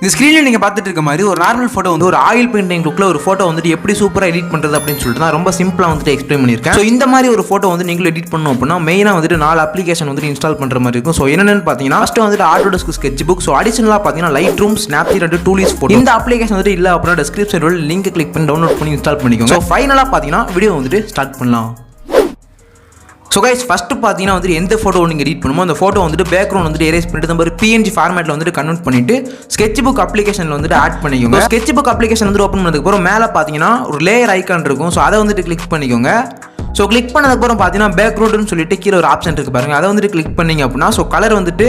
இந்த ஸ்க்ரீனில் நீங்கள் பார்த்துட்டு இருக்க மாதிரி ஒரு நார்மல் ஃபோட்டோ வந்து ஒரு ஆயில் பெயிண்டிங் லுக்கில் ஒரு ஃபோட்டோ வந்துட்டு எப்படி சூப்பராக எடிட் பண்ணுறது அப்படின்னு சொல்லிட்டு நான் ரொம்ப சிம்பிளாக வந்துட்டு எக்ஸ்பிளைன் பண்ணியிருக்கேன். ஸோ இந்த மாதிரி ஒரு ஃபோட்டோ வந்து நீங்களும் எடிட் பண்ணணும் அப்படின்னா மெயினாக வந்துட்டு 4 அப்ளிகேஷன் வந்துட்டு இன்ஸ்டால் பண்ணுற மாதிரி இருக்கும். ஸோ என்னென்னு பார்த்தீங்கன்னா ஃபஸ்ட்டு வந்துட்டு ஆட்டோடெஸ்க் ஸ்கெட்ச் புக், ஸோ அடிஷனலாக பார்த்தீங்கன்னா லைட்ரூம், ஸ்னாப்சீட் அண்ட் டூலிஸ் ஃபோட்டோ. இந்த அப்ளிகேஷன் வந்துட்டு இல்லை அப்படின்னா டிஸ்கிரிப்ஷனில் லிங்க் கிளிக் பண்ணி டவுன்லோட் பண்ணி இன்ஸ்டால் பண்ணிக்கோங்க. ஸோ ஃபைனலாக பார்த்தீங்கன்னா வீடியோ வந்துட்டு ஸ்டார்ட் பண்ணலாம். ஸோ கைஸ் ஃபஸ்ட்டு பார்த்தீங்கன்னா வந்துட்டு எந்த ஃபோட்டோ நீங்கள் எடிட் பண்ணுமோ அந்த ஃபோட்டோ வந்துட்டு பேக்ரவுண்ட் வந்துட்டு எரேஸ் பண்ணிட்டு நம்ம PNG ஃபார்மேட்டில் வந்துட்டு கன்வெர்ட் பண்ணிட்டு ஸ்கெட்ச் புக் அப்ளிகேஷனில் வந்துட்டு ஆட் பண்ணிக்கோங்க. ஸ்கெட்ச் புக் அப்ளிகேஷன் வந்துட்டு ஓப்பன் பண்ணதுக்கப்புறம் மேலே பார்த்தீங்கன்னா ஒரு லேயர் ஐக்கான் இருக்கும். ஸோ அதை வந்துட்டு கிளிக் பண்ணிக்கோங்க. ஸோ கிளிக் பண்ணதுக்கப்புறம் பார்த்தீங்கன்னா பேக்ரவுண்டுன்னு சொல்லிட்டு கீழே ஒரு ஆப்ஷன் இருக்குது பாருங்கள், அதை வந்துட்டு கிளிக் பண்ணிங்க அப்படின்னா ஸோ கலர் வந்துட்டு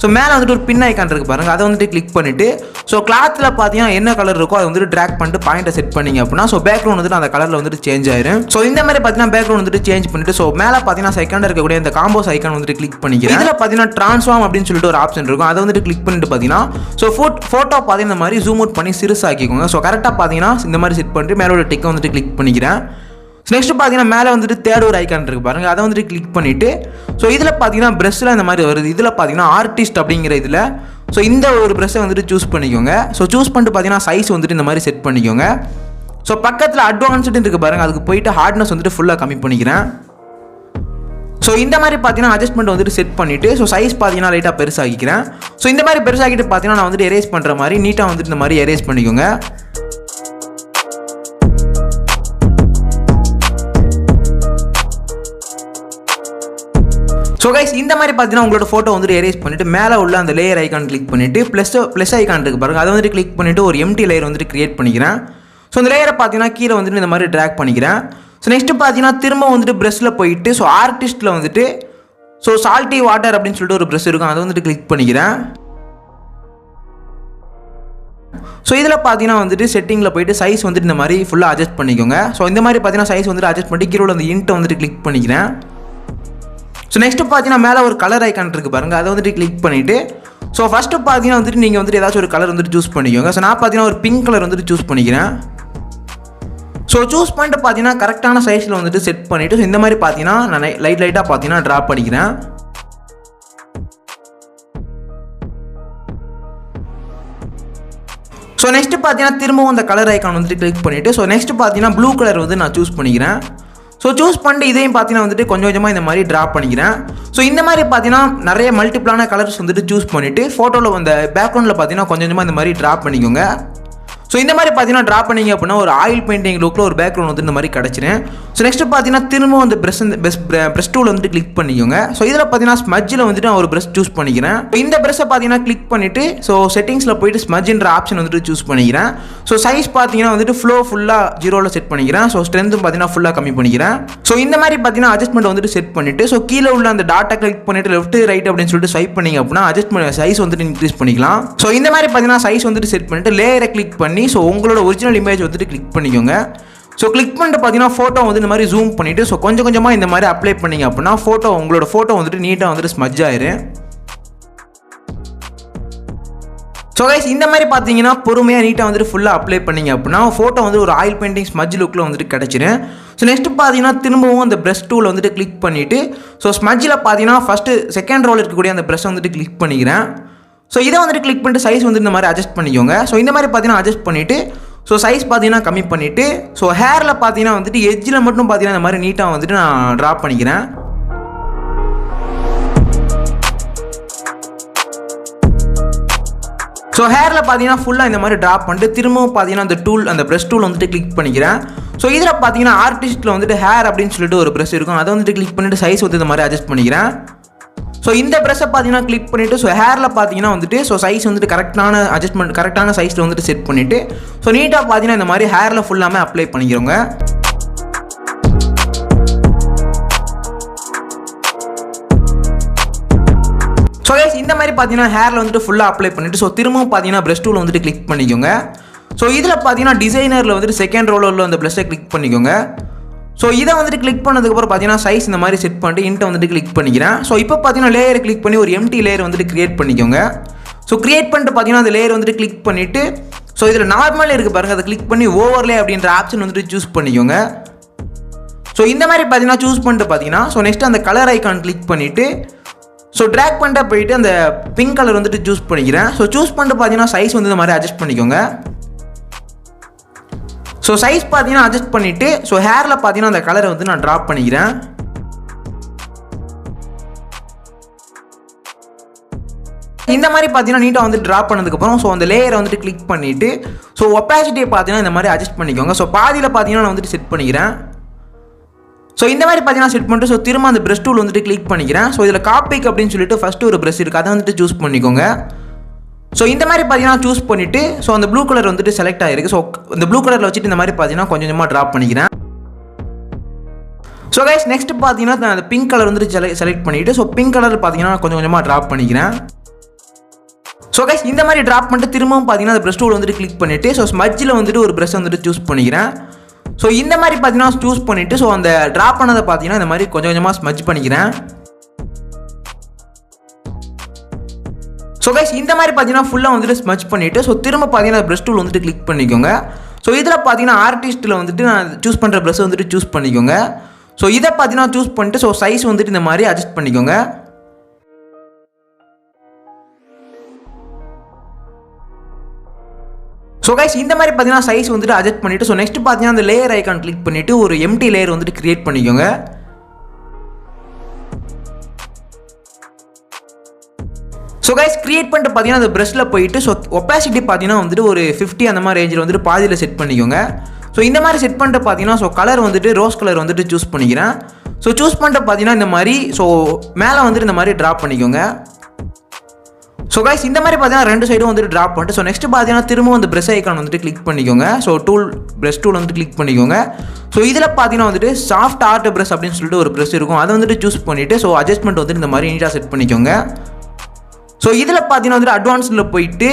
ஸோ மேலே வந்துட்டு ஒரு பின் ஐக்கான் இருக்குது பாருங்கள், அதை வந்துட்டு கிளிக் பண்ணிவிட்டு ஸோ கிளாத்தில் பார்த்தீங்கன்னா என்ன கலர் இருக்கோ அதை வந்துட்டு ட்ராக் பண்ணிட்டு பாயிண்ட்டை செட் பண்ணிங்க அப்படின்னா ஸோ பேக்ரவுண்ட் வந்துட்டு அந்த கலரில் வந்துட்டு சேஞ்ச் ஆயிரும். ஸோ இந்த மாதிரி பார்த்தீங்கன்னா பேக்ரவுண்ட் வந்துட்டு சேஞ்ச் பண்ணிட்டு ஸோ மேலே பார்த்தீங்கன்னா செகண்டாக இருக்கக்கூடிய இந்த காம்போஸ் ஐக்கான் வந்துட்டு கிளிக் பண்ணிக்கிறேன். இதில் பார்த்தீங்கன்னா ட்ரான்ஸ்ஃபார்ம் அப்படின்னு சொல்லிட்டு ஒரு ஆப்ஷன் இருக்கும், அதை வந்துட்டு கிளிக் பண்ணிட்டு பார்த்தீங்கன்னா ஸோ ஃபோட்டோ பார்த்தீங்கன்னா இந்த மாதிரி ஜூம் அவுட் பண்ணி சிறுசாக்கிக்கோங்க. ஸோ கரெக்டாக பார்த்தீங்கன்னா இந்த மாதிரி செட் பண்ணிட்டு மேலே ஒரு டிக்கை வந்துட்டு கிளிக் பண்ணிக்கிறேன். நெக்ஸ்ட் பார்த்தீங்கன்னா மேலே வந்துட்டு தேர்ட் ஒரு ஐக்கான் இருக்குது பாருங்கள், அதை வந்துட்டு கிளிக் பண்ணிவிட்டு ஸோ இதில் பார்த்தீங்கன்னா ப்ரெஷ்ஷில் இந்த மாதிரி வருது. இதில் பார்த்தீங்கன்னா ஆர்டிஸ்ட் அப்படிங்கிற இதில் ஸோ இந்த ஒரு ப்ரெஷ்ஷை வந்துட்டு சூஸ் பண்ணிக்கோங்க. ஸோ சூஸ் பண்ணிட்டு பார்த்தீங்கன்னா சைஸ் வந்துட்டு இந்த மாதிரி செட் பண்ணிக்கோங்க. ஸோ பக்கத்தில் அட்வான்ஸ்டு இருக்குது பாருங்கள், அதுக்கு போயிட்டு ஹார்ட்னஸ் வந்துட்டு ஃபுல்லாக கம்மி பண்ணிக்கிறேன். ஸோ இந்த மாதிரி பார்த்தீங்கன்னா அட்ஜஸ்ட்மெண்ட் வந்துட்டு செட் பண்ணிவிட்டு ஸோ சைஸ் பார்த்தீங்கன்னா லைட்டாக பெருசாகிக்கிறேன். ஸோ இந்த மாதிரி பெருசாகிட்டு பார்த்தீங்கன்னா நான் வந்துட்டு எரேஸ் பண்ணுற மாதிரி நீட்டாக வந்துட்டு இந்த மாதிரி எரேஸ் பண்ணிக்கோங்க. ஸோ கைஸ் இந்த மாதிரி பார்த்தீங்கன்னா உங்களோட ஃபோட்டோ வந்துட்டு எரேஸ் பண்ணிவிட்டு மேலே உள்ள அந்த லேயர் ஐக்கான் கிளிக் பண்ணிவிட்டு ப்ளஸ் ஐக்கான் இருக்குது பாருங்கள், அதை வந்துட்டு கிளிக் பண்ணிவிட்டு ஒரு எம்டி லேயர் வந்துட்டு கிரியேட் பண்ணிக்கிறேன். ஸோ இந்த லேயரை பார்த்தீங்கன்னா கீழே வந்துட்டு இந்த மாதிரி ட்ராக் பண்ணிக்கிறேன். ஸோ நெக்ஸ்ட்டு பார்த்தீங்கன்னா திரும்ப வந்துட்டு ப்ரெஷ்ஷில் போயிட்டு ஸோ ஆர்டிஸ்ட்டில் வந்துட்டு ஸோ சால்ட்டி வாட்டர் அப்படின்னு சொல்லிட்டு ஒரு ப்ரெஷ் இருக்கும், அதை வந்துட்டு கிளிக் பண்ணிக்கிறேன். ஸோ இதில் பார்த்தீங்கன்னா வந்துட்டு செட்டிங்கில் போயிட்டு சைஸ் வந்துட்டு இந்த மாதிரி ஃபுல்லாக அட்ஜஸ்ட் பண்ணிக்கோங்க. ஸோ இந்த மாதிரி பார்த்தீங்கன்னா சைஸ் வந்துட்டு அட்ஜஸ்ட் பண்ணிட்டு கீழே அந்த இன்ட்டை வந்துட்டு கிளிக் பண்ணிக்கிறேன். ஸோ நெக்ஸ்ட்டு பார்த்தீங்கன்னா மேலே ஒரு கலர் ஐக்கான் இருக்குது பாருங்கள், அதை வந்துட்டு கிளிக் பண்ணிவிட்டு ஸோ ஃபஸ்ட்டு பார்த்தீங்கன்னா வந்துட்டு நீங்கள் வந்துட்டு ஏதாச்சும் ஒரு கலர் வந்துட்டு சூஸ் பண்ணிக்கோங்க. ஸோ நான் பார்த்தீங்கன்னா ஒரு பிங்க் கலர் வந்துட்டு சூஸ் பண்ணிக்கிறேன். ஸோ சூஸ் பண்ணிட்டு பார்த்தீங்கன்னா கரெக்டான சைஸில் வந்துட்டு செட் பண்ணிவிட்டு ஸோ இந்த மாதிரி பார்த்தீங்கன்னா நான் லைட்டாக பார்த்தீங்கன்னா ட்ரா பண்ணிக்கிறேன். ஸோ நெக்ஸ்ட்டு பார்த்தீங்கன்னா திரும்பவும் அந்த கலர் ஐக்கான் வந்துட்டு கிளிக் பண்ணிவிட்டு ஸோ நெக்ஸ்ட்டு பார்த்தீங்கன்னா ப்ளூ கலர் வந்து நான் சூஸ் பண்ணிக்கிறேன். ஸோ சூஸ் பண்ணிட்டு இதையும் பார்த்தீங்கன்னா வந்துட்டு கொஞ்சம் கொஞ்சமாக இந்த மாதிரி ட்ரா பண்ணிக்கிறேன். ஸோ இந்த மாதிரி பார்த்தீங்கன்னா நிறைய மல்டிபிளான கலர்ஸ் வந்துட்டு சூஸ் பண்ணிவிட்டு ஃபோட்டோவில் அந்த பேக்ரவுண்டில் பார்த்தீங்கன்னா கொஞ்சம் கொஞ்சமாக இந்த மாதிரி ட்ரா பண்ணிக்கோங்க. ஸோ இந்த மாதிரி பார்த்தீங்கன்னா ட்ரா பண்ணிங்க அப்படின்னா ஒரு ஆயில் பெயிண்டிங் லுக்கில் ஒரு பேக்ரவுண்ட் வந்து இந்த மாதிரி கிடச்சிரும். ஸோ நெக்ஸ்ட்டு பார்த்தீங்கன்னா திரும்ப அந்த ப்ரெஷ் டூல் வந்துட்டு கிளிக் பண்ணிக்கோங்க. ஸோ இதில் பார்த்தீங்கன்னா ஸ்மஜ்ஜில் வந்துட்டு நான் ஒரு ப்ரெஷ் சூஸ் பண்ணிக்கிறேன். இந்த ப்ரெஷ்ஷை பார்த்தீங்கன்னா கிளிக் பண்ணிவிட்டு ஸோ செட்டிங்ஸில் போயிட்டு ஸ்மஜ்ன்ற ஆப்ஷன் வந்துட்டு சூஸ் பண்ணிக்கிறேன். ஸோ சைஸ் பார்த்தீங்கன்னா வந்துட்டு ஃப்ளோ ஃபுல்லாக 0ல் செட் பண்ணிக்கிறேன். ஸோ ஸ்ட்ரென்த்தும் பார்த்தீங்கன்னா ஃபுல்லாக கம்மி பண்ணிக்கிறேன். ஸோ இந்த மாதிரி பார்த்தீங்கன்னா அட்ஜஸ்ட்மெண்ட் வந்துட்டு செட் பண்ணிவிட்டு ஸோ கீழே உள்ள அந்த டாட்டா கிளிக் பண்ணிவிட்டு லெஃப்ட் ரைட் அப்படின்னு சொல்லிட்டு ஸ்வைப் பண்ணிங்க அப்படின்னா அட்ஜஸ்ட்மெண்ட் சைஸ் வந்துட்டு இன்க்ரீஸ் பண்ணிக்கலாம். ஸோ இந்த மாதிரி பார்த்தீங்கன்னா சைஸ் வந்துட்டு செட் பண்ணிவிட்டு லேயரை கிளிக் பண்ணி ஸோ உங்களோட ஒரிஜினல் இமேஜ் வந்துட்டு கிளிக் பண்ணிக்கோங்க. ஸோ கிளிக் பண்ணிட்டு பார்த்தீங்கன்னா ஃபோட்டோ வந்து இந்த மாதிரி ஜூம் பண்ணிவிட்டு ஸோ கொஞ்சம் கொஞ்சமாக இந்த மாதிரி அப்ளை பண்ணிங்க அப்படின்னா உங்களோட ஃபோட்டோ வந்துட்டு நீட்டாக வந்துட்டு ஸ்மஜ் ஆயிரும். ஸோ கைஸ் இந்த மாதிரி பார்த்தீங்கன்னா பொறுமையாக நீட்டாக வந்துட்டு ஃபுல்லாக அப்ளை பண்ணிங்க அப்படின்னா ஃபோட்டோ வந்து ஒரு ஆயில் பெயிண்டிங் ஸ்மஜ் லுக்கில் வந்துட்டு கிடச்சிரும். ஸோ நெக்ஸ்ட்டு பார்த்தீங்கன்னா திரும்பவும் அந்த ப்ரெஷ் டூல் வந்துட்டு கிளிக் பண்ணிவிட்டு ஸோ ஸ்மஜ்ஜில் பார்த்தீங்கன்னா ஃபஸ்ட்டு செகண்ட் ரோல் இருக்கக்கூடிய அந்த ப்ரெஷ்ஷை வந்துட்டு கிளிக் பண்ணிக்கிறேன். ஸோ இதை வந்துட்டு கிளிக் பண்ணிட்டு சைஸ் வந்து இந்த மாதிரி அட்ஜஸ்ட் பண்ணிக்கோங்க. ஸோ இந்த மாதிரி பார்த்தீங்கன்னா அட்ஜஸ்ட் பண்ணிவிட்டு ஸோ சைஸ் பார்த்தீங்கன்னா கம்மி பண்ணிவிட்டு ஸோ ஹேரில் பார்த்தீங்கன்னா வந்துட்டு எட்ஜில் மட்டும் பார்த்தீங்கன்னா இந்த மாதிரி நீட்டாக வந்துட்டு நான் ட்ரா பண்ணிக்கிறேன். ஸோ ஹேரில் பார்த்தீங்கன்னா ஃபுல்லாக இந்த மாதிரி ட்ரா பண்ணிட்டு திரும்பவும் பார்த்தீங்கன்னா அந்த ப்ரெஷ் டூல் வந்துட்டு கிளிக் பண்ணிக்கிறேன். ஸோ இதில் பார்த்தீங்கன்னா ஆர்டிஸ்ட்டில் வந்துட்டு ஹேர் அப்படின்னு சொல்லிட்டு ஒரு ப்ரெஷ் இருக்கும், அதை வந்துட்டு கிளிக் பண்ணிவிட்டு சைஸ் வந்து இந்த மாதிரி அட்ஜஸ்ட் பண்ணிக்கிறேன். ஸோ இந்த ப்ரெஷ்ஷை பார்த்தீங்கன்னா கிளிக் பண்ணிவிட்டு ஸோ ஹேரில் பார்த்தீங்கன்னா வந்துட்டு ஸோ சைஸ் வந்துட்டு கரெக்டான சைஸில் வந்துட்டு செட் பண்ணிவிட்டு ஸோ நீட்டாக பார்த்தீங்கன்னா இந்த மாதிரி ஹேரில் ஃபுல்லாமே அப்ளை பண்ணிக்கிறோங்க. ஸோ கைஸ் இந்த மாதிரி பார்த்தீங்கன்னா ஹேரில் வந்துட்டு ஃபுல்லாக அப்ளை பண்ணிவிட்டு ஸோ திரும்பவும் பார்த்தீங்கன்னா ப்ரெஷ் டூல் வந்துட்டு கிளிக் பண்ணிக்கோங்க. ஸோ இதில் பார்த்தீங்கன்னா டிசைனரில் வந்துட்டு செகண்ட் ரோலில் உள்ள அந்த ப்ரெஷ்ஷை கிளிக் பண்ணிக்கோங்க. ஸோ இதை வந்துட்டு கிளிக் பண்ணதுக்கப்புறம் பார்த்தீங்கன்னா சைஸ் இந்த மாதிரி செட் பண்ணிட்டு இன்ட்டை வந்துட்டு கிளிக் பண்ணிக்கிறேன். ஸோ இப்போ பார்த்தீங்கன்னா லேயரை கிளிக் பண்ணி ஒரு எம்டி லேயர் வந்துட்டு கிரியேட் பண்ணிக்கோங்க. ஸோ கிரியேட் பண்ணிட்டு பார்த்தீங்கன்னா அந்த லேயர் வந்துட்டு கிளிக் பண்ணிவிட்டு ஸோ இதில் நார்மல் இருக்குது பாருங்கள், அதை கிளிக் பண்ணி ஓவர்லே அப்படின்ற ஆப்ஷன் வந்துட்டு சூஸ் பண்ணிக்கோங்க. ஸோ இந்த மாதிரி பார்த்தீங்கன்னா சூஸ் பண்ணிட்டு பார்த்தீங்கன்னா ஸோ நெக்ஸ்ட் அந்த கலர் ஐக்கான் கிளிக் பண்ணிவிட்டு ஸோ ட்ராக் பண்ணிட்டு போயிட்டு அந்த பிங்க் கலர் வந்துட்டு சூஸ் பண்ணிக்கிறேன். ஸோ சூஸ் பண்ணிட்டு பார்த்தீங்கன்னா சைஸ் வந்து இந்த மாதிரி அட்ஜஸ்ட் பண்ணிக்கோங்க. ஸோ சைஸ் பார்த்தீங்கன்னா அட்ஜஸ்ட் பண்ணிவிட்டு ஸோ ஹேரில் பார்த்தீங்கன்னா அந்த கலரை வந்து நான் ட்ராப் பண்ணிக்கிறேன். இந்த மாதிரி பார்த்தீங்கன்னா நீட்டாக வந்து ட்ராப் பண்ணதுக்கப்புறம் ஸோ அந்த லேயரை வந்துட்டு கிளிக் பண்ணிவிட்டு ஸோ ஒப்பாசிட்டியை பார்த்தீங்கன்னா இந்த மாதிரி அட்ஜஸ்ட் பண்ணிக்கோங்க. ஸோ பாதியில் பார்த்தீங்கன்னா நான் வந்துட்டு செட் பண்ணிக்கிறேன். ஸோ இந்த மாதிரி பார்த்தீங்கன்னா செட் பண்ணிட்டு ஸோ திரும்ப அந்த ப்ரஷ் டூல் வந்துட்டு கிளிக் பண்ணிக்கிறேன். ஸோ இதில் காப்பிக் அப்படின்னு சொல்லிட்டு ஃபஸ்ட்டு ஒரு ப்ரஷ் இருக்குது, அதை வந்துட்டு சூஸ் பண்ணிக்கோங்க. ஸோ இந்த மாதிரி பார்த்தீங்கன்னா சூஸ் பண்ணிவிட்டு ஸோ அந்த ப்ளூ கலர் வந்துட்டு செலக்ட் ஆகிருக்கு. ஸோ இந்த ப்ளூ கலரில் வச்சுட்டு இந்த மாதிரி பார்த்தீங்கன்னா கொஞ்சம் கொஞ்சமாக ட்ராப் பண்ணிக்கிறேன். ஸோ கைஸ் நெக்ஸ்ட் பார்த்தீங்கன்னா நான் அந்த பிங்க் கலர் வந்துட்டு செலக்ட் பண்ணிவிட்டு ஸோ பிங்க் கலர் பார்த்தீங்கன்னா கொஞ்சம் கொஞ்சமாக ட்ராப் பண்ணிக்கிறேன். ஸோ கைஸ் இந்த மாதிரி ட்ராப் பண்ணிட்டு திரும்பவும் பார்த்தீங்கன்னா அந்த ப்ரஷ் டூல் வந்துட்டு கிளிக் பண்ணிவிட்டு ஸோ ஸ்மட்ஜில் வந்துட்டு ஒரு ப்ரஷ் வந்துட்டு சூஸ் பண்ணிக்கிறேன். ஸோ இந்த மாதிரி பார்த்தீங்கன்னா சூஸ் பண்ணிவிட்டு ஸோ அந்த ட்ராப் பண்ணதை பார்த்தீங்கன்னா இந்த மாதிரி கொஞ்சம் கொஞ்சமாக ஸ்மட்ஜ் பண்ணிக்கிறேன். ஸோ கைஸ் இந்த மாதிரி பார்த்தீங்கன்னா ஃபுல்லாக வந்துட்டு ஸ்மட்ச் பண்ணிவிட்டு ஸோ திரும்ப பார்த்தீங்கன்னா ப்ரஷ் டூல் வந்துட்டு கிளிக் பண்ணிக்கோங்க. ஸோ இதில் பார்த்தீங்கன்னா ஆர்டிஸ்ட்டில் வந்துட்டு நான் சூஸ் பண்ணுற ப்ரஷ் வந்துட்டு சூஸ் பண்ணிக்கோங்க. ஸோ இதை பார்த்தீங்கன்னா சூஸ் பண்ணிட்டு ஸோ சைஸ் வந்துட்டு இந்த மாதிரி அட்ஜஸ்ட் பண்ணிக்கோங்க. ஸோ கைஸ் இந்த மாதிரி பார்த்தீங்கன்னா சைஸ் வந்துட்டு அட்ஜஸ்ட் பண்ணிவிட்டு ஸோ நெக்ஸ்ட் பார்த்தீங்கன்னா அந்த லேயர் ஐக்கான் கிளிக் பண்ணிவிட்டு ஒரு எம்டி லேயர் வந்துட்டு கிரியேட் பண்ணிக்கோங்க. ஸோ கைஸ் கிரியேட் பண்ணிட்டு பார்த்தீங்கன்னா அந்த ப்ரஷ்ல போயிட்டு ஸோ ஒப்பாசிட்டி பார்த்தீங்கன்னா வந்துட்டு ஒரு 50 அந்த மாதிரி ரேஞ்சில் வந்துட்டு பாதியில் செட் பண்ணிக்கோங்க. ஸோ இந்த மாதிரி செட் பண்ணிட்டு பார்த்தீங்கன்னா ஸோ கலர் வந்துட்டு ரோஸ் கலர் வந்துட்டு சூஸ் பண்ணிக்கிறேன். ஸோ சூஸ் பண்ணிட்டு பார்த்தீங்கன்னா இந்த மாதிரி ஸோ மேலே வந்துட்டு இந்த மாதிரி ட்ராப் பண்ணிக்கோங்க. ஸோ கைஸ் இந்த மாதிரி பார்த்தீங்கன்னா ரெண்டு சைடும் வந்துட்டு ட்ராப் பண்ணிட்டு ஸோ நெக்ஸ்ட் பார்த்தீங்கன்னா திரும்ப அந்த ப்ரஷ் ஐக்கான் வந்துட்டு கிளிக் பண்ணிக்கோங்க. ஸோ ப்ரஷ் டூல் வந்துட்டு கிளிக் பண்ணிக்கோங்க. ஸோ இதில் பார்த்தீங்கன்னா வந்துட்டு சாஃப்ட் ஆர்ட் ப்ரஷ் அப்படின்னு சொல்லிட்டு ஒரு ப்ரஷ் இருக்கும், அதை வந்துட்டு சூஸ் பண்ணிவிட்டு ஸோ அட்ஜஸ்ட்மெண்ட் வந்துட்டு இந்த மாதிரி நீட்டாக செட் பண்ணிக்கோங்க. ஸோ இதில் பார்த்தீங்கன்னா வந்துட்டு அட்வான்ஸில் போயிட்டு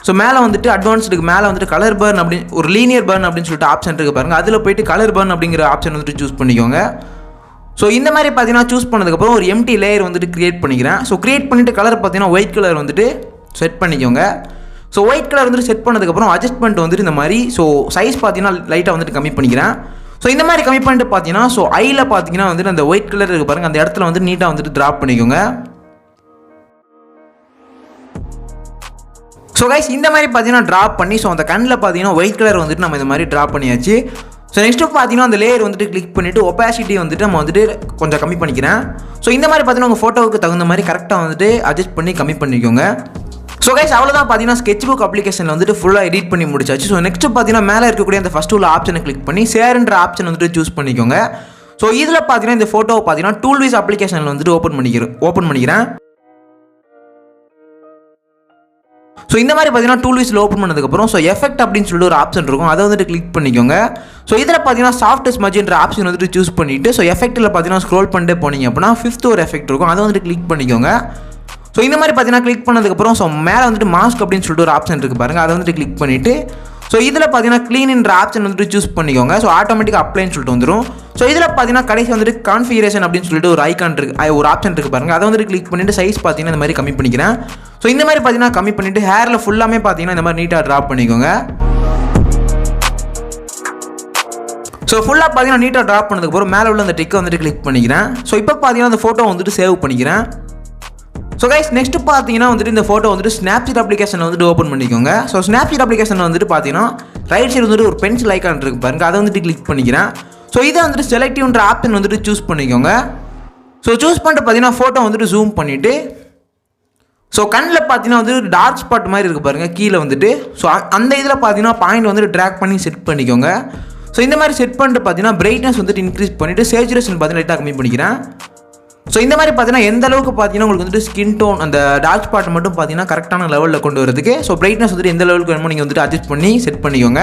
ஸோ மேலே வந்துட்டு அட்வான்ஸ்டுக்கு மேலே வந்துட்டு கலர் பர்ன் அப்படின்னு ஒரு லீனியர் பர்ன் அப்படின்னு சொல்லிட்டு ஆப்ஷன் இருக்குது பாருங்கள், அதில் போயிட்டு கலர் பர்ன் அப்படிங்கிற ஆப்ஷன் வந்துட்டு சூஸ் பண்ணிக்கோங்க. ஸோ இந்த மாதிரி பார்த்தீங்கன்னா சூஸ் பண்ணதுக்கப்புறம் ஒரு எம்டி லேயர் வந்துட்டு கிரியேட் பண்ணிக்கிறேன். ஸோ கிரியேட் பண்ணிவிட்டு கலர் பார்த்தீங்கன்னா ஒயிட் கலர் வந்துட்டு செட் பண்ணிக்கோங்க. ஸோ ஒயிட் கலர் வந்துட்டு செட் பண்ணதுக்கப்புறம் அட்ஜஸ்ட்மெண்ட் வந்துட்டு இந்த மாதிரி ஸோ சைஸ் பார்த்தீங்கன்னா லைட்டாக வந்துட்டு கம்மி பண்ணிக்கிறேன். ஸோ இந்த மாதிரி கம்மி பண்ணிட்டு பார்த்தீங்கன்னா ஸோ ஐயில் பார்த்தீங்கன்னா வந்துட்டு அந்த ஒயிட் கலர் இருக்குது பாருங்கள், அந்த இடத்துல வந்து நீட்டாக வந்துட்டு ட்ராப் பண்ணிக்கோங்க. ஸோ கைஸ் இந்த மாதிரி பார்த்தீங்கன்னா ட்ராப் பண்ணி ஸோ அந்த கண்ணில் பார்த்தீங்கன்னா ஒயிட் கலர் வந்துட்டு நம்ம இந்த மாதிரி ட்ராப் பண்ணியாச்சு. ஸோ நெக்ஸ்ட்டு பார்த்தீங்கன்னா அந்த லேயர் வந்துட்டு கிளிக் பண்ணிவிட்டு ஒப்பாசிட்டி வந்துட்டு நம்ம வந்துட்டு கொஞ்சம் கம்மி பண்ணிக்கிறேன். ஸோ இந்த மாதிரி பார்த்தீங்கன்னா உங்கள் ஃபோட்டோவுக்கு தகுந்த மாதிரி கரெக்டாக வந்துட்டு அட்ஜஸ்ட் பண்ணி கம்மி பண்ணிக்கோங்க. ஸோ கைஸ் அவ்வளோதான் பார்த்தீங்கன்னா ஸ்கெட்ச்புக் அப்ளிகேஷனில் வந்துட்டு ஃபுல்லாக எடிட் பண்ணி முடிச்சாச்சு. ஸோ நெக்ஸ்ட்டு பார்த்தீங்கன்னா மேலே இருக்கக்கூடிய அந்த ஃபஸ்ட் உள்ள ஆப்ஷனை கிளிக் பண்ணி ஷேர்ன்ற ஆப்ஷன் வந்துட்டு சூஸ் பண்ணிக்கோங்க. ஸோ இதில் பார்த்தீங்கன்னா இந்த ஃபோட்டோவை பார்த்தீங்கன்னா டூல்விஸ் அப்ளிகேஷனில் வந்துட்டு ஓப்பன் பண்ணிக்கிறேன். ஸோ இந்த மாதிரி பார்த்தீங்கன்னா டூல்விஸில் ஓப்பன் பண்ணதுக்கப்புறம் ஸோ எஃபெக்ட் அப்படின்னு சொல்லிட்டு ஒரு ஆப்ஷன் இருக்கும், அதை வந்துட்டு கிளிக் பண்ணிக்கோங்க. ஸோ இதில் பார்த்தீங்கன்னா சாஃப்ட் ஸ்மஜ்ன்ற ஆப்ஷன் வந்துட்டு சூஸ் பண்ணிவிட்டு ஸோ எஃபெக்ட்டில் பார்த்தீங்கன்னா ஸ்க்ரோல் பண்ணிட்டே போனீங்க அப்படின்னா 5th ஒரு எஃபெக்ட் இருக்கும், அதை வந்துட்டு கிளிக் பண்ணிக்கோங்க. ஸோ இந்த மாதிரி பார்த்தீங்கன்னா கிளிக் பண்ணதுக்கப்புறம் ஸோ மேலே வந்துட்டு மாஸ்க் அப்படின்னு சொல்லிட்டு ஒரு ஆப்ஷன் இருக்குது பாருங்கள், அதை வந்துட்டு கிளிக் பண்ணிவிட்டு ஸோ இதில் பார்த்தீங்கன்னா க்ளீன்ன்ற ஆப்ஷன் வந்துட்டு சூஸ் பண்ணிக்கோங்க. ஸோ ஆட்டோமேட்டிக்காக அப்ளைன்னு சொல்லிட்டு வந்துடும். ஸோ இதில் பார்த்தீங்கன்னா கடைசி வந்துட்டு கான்ஃபிகரேஷன் அப்படின்னு சொல்லிட்டு ஒரு ஐக்கான் இருக்குது, ஒரு ஆப்ஷன் இருக்குது பாருங்கள், அதை வந்துட்டு கிளிக் பண்ணிவிட்டு சைஸ் பார்த்தீங்கன்னா இந்த மாதிரி கம்மி பண்ணிக்கிறேன். ஸோ இந்த மாதிரி பார்த்தீங்கன்னா கம்மி பண்ணிவிட்டு ஹேரில் ஃபுல்லாமே பார்த்தீங்கன்னா இந்த மாதிரி நீட்டாக ட்ராப் பண்ணிக்கோங்க. ஸோ ஃபுல்லாக பார்த்தீங்கன்னா நீட்டாக ட்ராப் பண்ணதுக்கப்புறம் மேலே உள்ள அந்த டிக்கை வந்துட்டு கிளிக் பண்ணிக்கிறேன். ஸோ இப்போ பார்த்தீங்கன்னா அந்த ஃபோட்டோ வந்துட்டு சேவ் பண்ணிக்கிறேன். ஸோ கைஸ் நெக்ஸ்ட் பார்த்தீங்கன்னா வந்துட்டு இந்த ஃபோட்டோ வந்துட்டு ஸ்னாப்சீட் அப்ளிகேஷன் வந்துட்டு ஓப்பன் பண்ணிக்கோங்க. ஸோ ஸ்னாப்சீட் அப்ளிகேஷன் வந்துட்டு பார்த்தீங்கன்னா ரைட் சைடு வந்துட்டு ஒரு பென்சில் ஐக்கான் இருக்குது பாருங்க, அதை வந்துட்டு கிளிக் பண்ணிக்கிறேன். ஸோ இதை வந்துட்டு செலக்டிவ்ன்ற ஆப்ஷன் வந்துட்டு சூஸ் பண்ணிக்கோங்க. ஸோ சூஸ் பண்ணிட்டு பார்த்தீங்கன்னா ஃபோட்டோ வந்துட்டு ஜூம் பண்ணிவிட்டு ஸோ கண்ணில் பார்த்தீங்கன்னா வந்து டார்க் ஸ்பாட் மாதிரி இருக்குது பாருங்கள் கீழே வந்துட்டு. ஸோ அந்த இதில் பார்த்தீங்கன்னா பாயிண்ட் வந்துட்டு ட்ராக் பண்ணி செட் பண்ணிக்கோங்க. ஸோ இந்த மாதிரி செட் பண்ணிட்டு பார்த்தீங்கன்னா பிரைட்னஸ் வந்துட்டு இன்க்ரீஸ் பண்ணிவிட்டு சேச்சுரேஷன் பார்த்தீங்கன்னா லைட்டாக கம்மி பண்ணிக்கிறேன். ஸோ இந்த மாதிரி பார்த்தீங்கன்னா எந்த அளவுக்கு பார்த்தீங்கன்னா உங்களுக்கு வந்துட்டு ஸ்கின் டோன் அந்த டார்க் ஸ்பாட் மட்டும் பார்த்தீங்கன்னா கரெக்டான லெவலில் கொண்டு வரதுக்கு ஸோ பிரைட்னஸ் வந்துட்டு எந்த லெவலுக்கு வேணுமோ நீங்கள் வந்துட்டு அட்ஜஸ்ட் பண்ணி செட் பண்ணிக்கோங்க.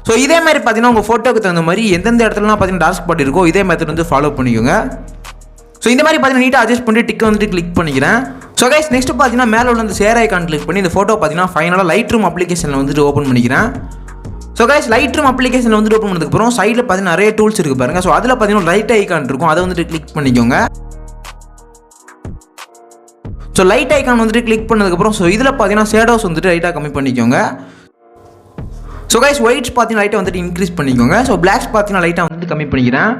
ஸோ இதே மாதிரி பார்த்தீங்கன்னா உங்கள் ஃபோட்டோக்கு தகுந்த மாதிரி எந்தெந்த இடத்துலலாம் பார்த்தீங்கன்னா டார்க் ஸ்பாட் இருக்கோ இதே மெத்தட் வந்து ஃபாலோ பண்ணிக்கோங்க. ஸோ இந்த மாதிரி பார்த்தீங்கன்னா நீட்டாக அட்ஜஸ்ட் பண்ணி டிக்கை வந்துட்டு கிளிக் பண்ணிக்கிறேன். ஸோ கைஸ் நெக்ஸ்ட் பார்த்தீங்கன்னா மேலே உள்ள அந்த ஷேர் ஐக்கான் கிளிக் பண்ணி இந்த ஃபோட்டோ பார்த்தீங்கன்னா ஃபைனலாக லைட் ரூம் அப்ளிகேஷனில் வந்துட்டு ஓப்பன் பண்ணிக்கிறேன். ஸோ கைஸ் லைட் ரூம் அப்ளிகேஷனில் வந்துட்டு ஓப்பன் பண்ணதுக்கப்புறம் சைடில் பார்த்தீங்கன்னா நிறைய டூல்ஸ் இருக்குது பாருங்கள். ஸோ அதில் பார்த்தீங்கன்னா லைட் ஐக்கான் இருக்கும், அதை வந்துட்டு கிளிக் பண்ணிக்கோங்க. ஸோ லைட் ஐக்கான் வந்துட்டு கிளிக் பண்ணதுக்கப்புறம் ஸோ இதில் பார்த்தீங்கன்னா ஷேடோஸ் வந்துட்டு லைட்டாக கம்மி பண்ணிக்கோங்க. ஸோ கைஸ் ஒயிட்ஸ் பார்த்தீங்கன்னா லைட்டாக வந்துட்டு இன்க்ரீஸ் பண்ணிக்கோங்க. ஸோ பிளாக்ஸ் பார்த்தீங்கன்னா லைட்டாக வந்துட்டு கம்மி பண்ணிக்கிறேன்.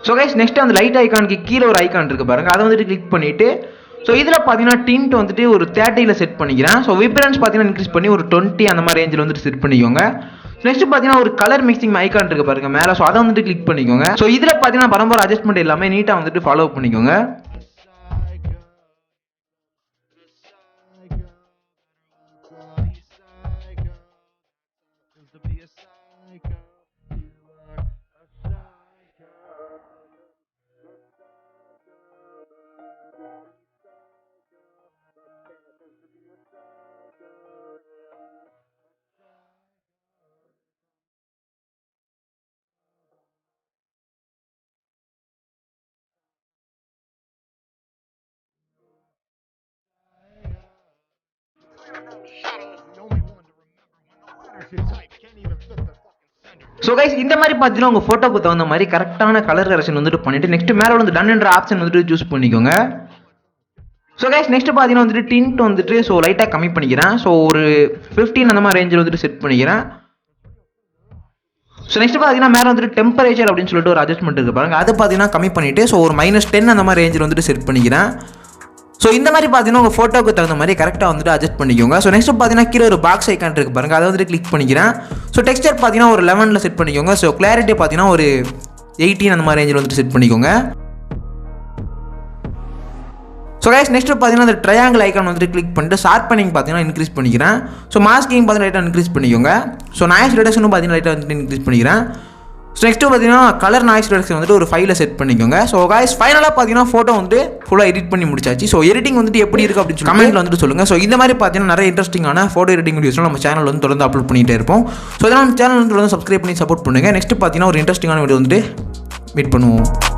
ஸோ கைஸ் நெக்ஸ்ட் அந்த லைட் ஐக்கானுக்கு கீழே ஒரு ஐக்கான் இருக்குது பாருங்கள், அதை வந்துட்டு கிளிக் பண்ணிவிட்டு ஸோ இதில் பார்த்தீங்கன்னா டிண்ட் வந்துட்டு ஒரு 30ல் செட் பண்ணிக்கிறேன். ஸோ விப்ரன்ஸ் பார்த்தீங்கன்னா இன்க்ரீஸ் பண்ணி ஒரு 20 அந்த மாதிரி ரேஞ்சில் வந்துட்டு செட் பண்ணிக்கோங்க. நெக்ஸ்ட் பார்த்தீங்கன்னா ஒரு கலர் மிக்சிங் ஐக்கான் இருக்குது பாருங்க மேலே, ஸோ அதை வந்துட்டு கிளிக் பண்ணிக்கோங்க. ஸோ இதில் பார்த்தீங்கன்னா பரம்பரை அட்ஜஸ்ட்மெண்ட் எல்லாமே நீட்டாக வந்துட்டு ஃபாலோ பண்ணிக்கோங்க. ஸோ கைஸ் இந்த மாதிரி பார்த்தீங்கன்னா உங்கள் ஃபோட்டோக்கு தகுந்த மாதிரி கரெக்டான கலர் கரெக்ஷன் வந்துட்டு பண்ணிவிட்டு நெக்ஸ்ட் மேலே வந்து டன் என்ற ஆப்ஷன் வந்துட்டு சூஸ் பண்ணிக்கோங்க. ஸோ கைஸ் நெக்ஸ்ட் பார்த்தீங்கன்னா வந்துட்டு டிண்ட் வந்துட்டு ஸோ லைட்டாக கம்மி பண்ணிக்கிறேன். ஸோ ஒரு 15 அந்த மாதிரி ரேஞ்சில் வந்துட்டு செட் பண்ணிக்கிறேன். ஸோ நெக்ஸ்ட் பார்த்தீங்கன்னா மேலே வந்துட்டு டெம்பரேச்சர் அப்படின்னு சொல்லிட்டு ஒரு அட்ஜஸ்ட்மெண்ட் இருக்குது பாருங்க, அதை பார்த்தீங்கன்னா கம்மி பண்ணிவிட்டு ஸோ ஒரு -10 அந்த மாதிரி ரேஞ்சில் வந்துட்டு செட் பண்ணிக்கிறேன். ஸோ இந்த மாதிரி பார்த்தீங்கன்னா உங்கள் ஃபோட்டோக்கு தகுந்த மாதிரி கரெக்டாக வந்துட்டு அட்ஜஸ்ட் பண்ணிக்கோங்க. ஸோ நெக்ஸ்ட் பார்த்தீங்கன்னா கீழே ஒரு பாக்ஸ் ஐக்கான் இருக்குது பாருங்கள், அதை வந்துட்டு கிளிக் பண்ணிக்கிறேன். ஸோ டெக்ஸ்சர் பார்த்தீங்கன்னா ஒரு 11ல் செட் பண்ணிக்கோங்க. ஸோ கிளாரிட்டி பார்த்தீங்கன்னா ஒரு 18 அந்த மாதிரி ரேஞ்சில் வந்துட்டு செட் பண்ணிக்கோங்க. ஸோ கைஸ் நெக்ஸ்ட் பார்த்தீங்கன்னா அந்த ட்ரையாங்கிள் ஐக்கான் வந்துட்டு கிளிக் பண்ணிட்டு ஷார்ப்பனிங் பார்த்தீங்கன்னா இன்க்ரீஸ் பண்ணிக்கிறேன். ஸோ மாஸ்கிங் பார்த்தீங்கன்னா லைட்டாக இன்க்ரீஸ் பண்ணிக்கோங்க. ஸோ நாய்ஸ் ரிடக்ஷனும் பார்த்தீங்கன்னா லைட்டாக வந்துட்டு இன்க்ரீஸ் பண்ணிக்கிறேன். ஸோ நெக்ஸ்ட்டு பார்த்தீங்கன்னா கலர் நாய்ஸ் ரிடக்ஷன் வந்துட்டு ஒரு 5ல் செட் பண்ணிக்கோங்க. ஸோ கைஸ் ஃபைனலாக பார்த்தீங்கன்னா ஃபோட்டோ வந்து ஃபுல்லாக எடிட் பண்ணி முடிச்சாச்சு. ஸோ எடிட்டிங் வந்துட்டு எப்படி இருக்குது அப்படின்னு சொல்லி கமெண்ட்டில் வந்துட்டு சொல்லுங்கள். ஸோ இந்த மாதிரி பார்த்தீங்கன்னா நிறைய இன்ட்ரெஸ்டிங்கான ஃபோட்டோ எடிட்டிங் வீடியோஸ்லாம் நம்ம சேனல் வந்து தொடர்ந்து அப்லோட் பண்ணிகிட்டே இருப்போம். ஸோ இதெல்லாம் நம்ம சேனல் வந்து தொடர்ந்து சப்ஸ்கிரைப் பண்ணி சப்போர்ட் பண்ணுங்கள். நெக்ஸ்ட் பார்த்தீங்கன்னா ஒரு இன்ட்ரெஸ்டிங்கான வீடியோ வந்துட்டு மீட் பண்ணுவோம்.